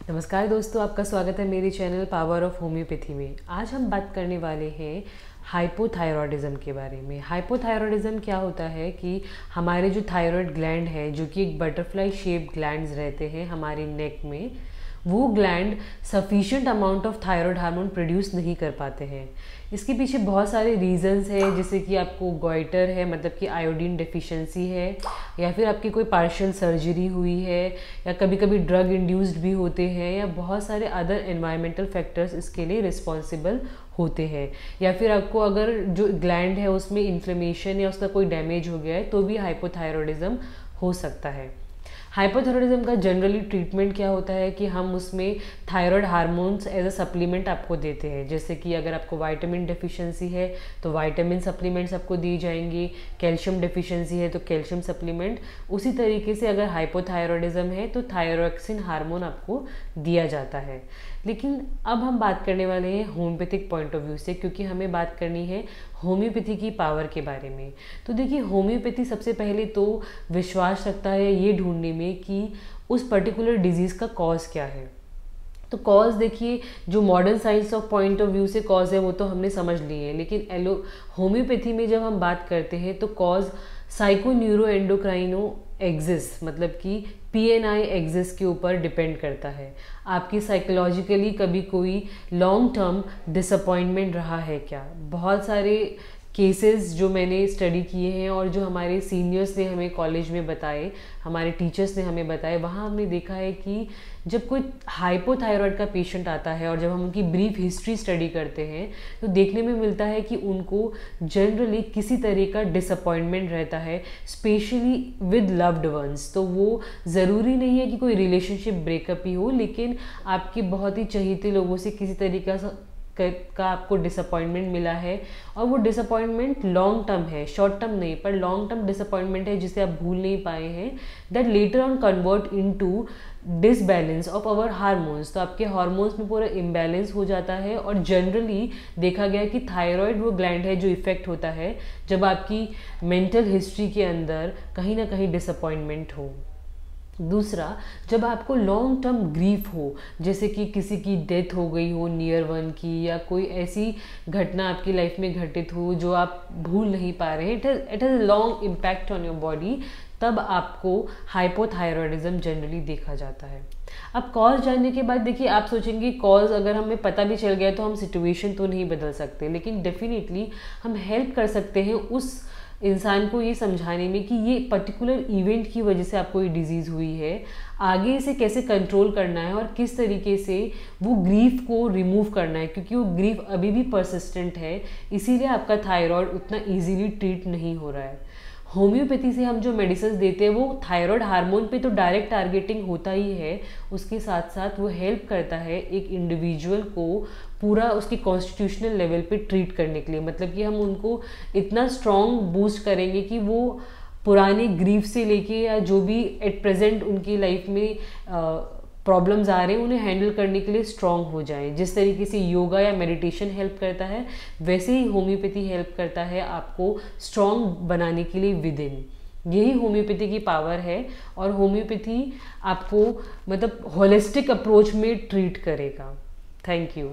नमस्कार दोस्तों, आपका स्वागत है मेरे चैनल पावर ऑफ होम्योपैथी में। आज हम बात करने वाले हैं हाइपोथायरॉयडिज्म के बारे में। हाइपोथायरॉयडिज्म क्या होता है कि हमारे जो थायराइड ग्लैंड है, जो कि एक बटरफ्लाई शेप ग्लैंड्स रहते हैं हमारे नेक में, वो gland sufficient amount of thyroid hormone produce नहीं कर पाते हैं। इसके पीछे बहुत सारे रीजंस है, जैसे कि आपको गॉइटर है, मतलब कि आयोडीन डेफिशिएंसी है, या फिर आपकी कोई पार्शियल सर्जरी हुई है, या कभी कभी ड्रग इंड्यूस्ड भी होते हैं, या बहुत सारे अदर एनवायरमेंटल फैक्टर्स इसके लिए रिस्पॉन्सिबल होते हैं, या फिर आपको अगर जो ग्लैंड है उसमें इन्फ्लेमेशन या उसका कोई डैमेज हो गया है तो भी हाइपोथायरॉयडिज्म हो सकता है। हाइपोथायरॉयडिज्म का जनरली ट्रीटमेंट क्या होता है कि हम उसमें thyroid hormones as a supplement आपको देते हैं। जैसे कि अगर आपको विटामिन डेफिशिएंसी है तो विटामिन सप्लीमेंट्स आपको दी जाएंगी, कैल्शियम डेफिशिएंसी है तो कैल्शियम सप्लीमेंट। उसी तरीके से अगर हाइपोथायरॉयडिज्म है तो थायरोक्सिन हार्मोन आपको दिया जाता है। लेकिन अब हम बात करने वाले हैं होम्योपैथिक पॉइंट ऑफ व्यू से, क्योंकि हमें बात करनी है होम्योपैथी की पावर के बारे में। तो देखिए, होम्योपैथी सबसे पहले तो विश्वास रखता है ये ढूंढने में कि उस पर्टिकुलर डिजीज़ का कॉज क्या है। तो कॉज देखिए, जो modern science of point of view से कॉज है वो तो हमने समझ ली है, लेकिन होम्योपैथी में जब हम बात करते हैं तो कॉज साइको न्यूरो एंडोक्राइनो एक्सिस, मतलब कि PNI एक्सिस के ऊपर डिपेंड करता है। आपकी साइकोलॉजिकली कभी कोई लॉन्ग टर्म डिसअपॉइंटमेंट रहा है क्या? बहुत सारे केसेस जो मैंने स्टडी किए हैं और जो हमारे सीनियर्स ने हमें कॉलेज में बताए, हमारे टीचर्स ने हमें बताए, वहाँ हमने देखा है कि जब कोई हाइपोथायरॉयड का पेशेंट आता है और जब हम उनकी ब्रीफ हिस्ट्री स्टडी करते हैं तो देखने में मिलता है कि उनको जनरली किसी तरह का डिसअपॉइंटमेंट रहता है, स्पेशली विद लव्ड वंस। तो वो ज़रूरी नहीं है कि कोई रिलेशनशिप ब्रेकअप ही हो, लेकिन आपके बहुत ही चहेते लोगों से किसी तरीका का आपको डिसअपॉइंटमेंट मिला है, और वो डिसअपॉइंटमेंट लॉन्ग टर्म है, शॉर्ट टर्म नहीं, पर लॉन्ग टर्म डिसअपॉइंटमेंट है जिसे आप भूल नहीं पाए हैं, that later on convert into disbalance of our hormones. तो आपके हार्मोन्स में पूरा इम्बैलेंस हो जाता है, और जनरली देखा गया कि थायराइड वो ग्लैंड है जो इफेक्ट होता है जब आपकी मेंटल हिस्ट्री के अंदर कहीं ना कहीं डिसअपॉइंटमेंट हो। दूसरा, जब आपको लॉन्ग टर्म ग्रीफ हो, जैसे कि किसी की डेथ हो गई हो नियर वन की, या कोई ऐसी घटना आपकी लाइफ में घटित हो जो आप भूल नहीं पा रहे हैं, it has long impact on your body, तब आपको हाइपोथायरॉयडिज्म जनरली देखा जाता है। अब कॉज जानने के बाद देखिए, आप सोचेंगे कॉज अगर हमें पता भी चल गया तो हम सिचुएशन तो नहीं बदल सकते, लेकिन डेफिनेटली हम हेल्प कर सकते हैं उस इंसान को ये समझाने में कि ये पर्टिकुलर इवेंट की वजह से आपको ये डिजीज़ हुई है, आगे इसे कैसे कंट्रोल करना है और किस तरीके से वो ग्रीफ को रिमूव करना है, क्योंकि वो ग्रीफ अभी भी परसिस्टेंट है, इसीलिए आपका थायराइड उतना इजीली ट्रीट नहीं हो रहा है। होम्योपैथी से हम जो मेडिसिन देते हैं वो थायराइड हार्मोन पे तो डायरेक्ट टारगेटिंग होता ही है, उसके साथ साथ वो हेल्प करता है एक इंडिविजुअल को पूरा उसके कॉन्स्टिट्यूशनल लेवल पे ट्रीट करने के लिए। मतलब कि हम उनको इतना स्ट्रॉन्ग बूस्ट करेंगे कि वो पुराने ग्रीफ से लेके या जो भी एट प्रेजेंट उनकी लाइफ में प्रॉब्लम्स आ रहे हैं उन्हें हैंडल करने के लिए स्ट्रॉन्ग हो जाएं। जिस तरीके से योगा या मेडिटेशन हेल्प करता है, वैसे ही होम्योपैथी हेल्प करता है आपको स्ट्रॉन्ग बनाने के लिए विद इन। यही होम्योपैथी की पावर है, और होम्योपैथी आपको मतलब होलिस्टिक अप्रोच में ट्रीट करेगा। Thank you.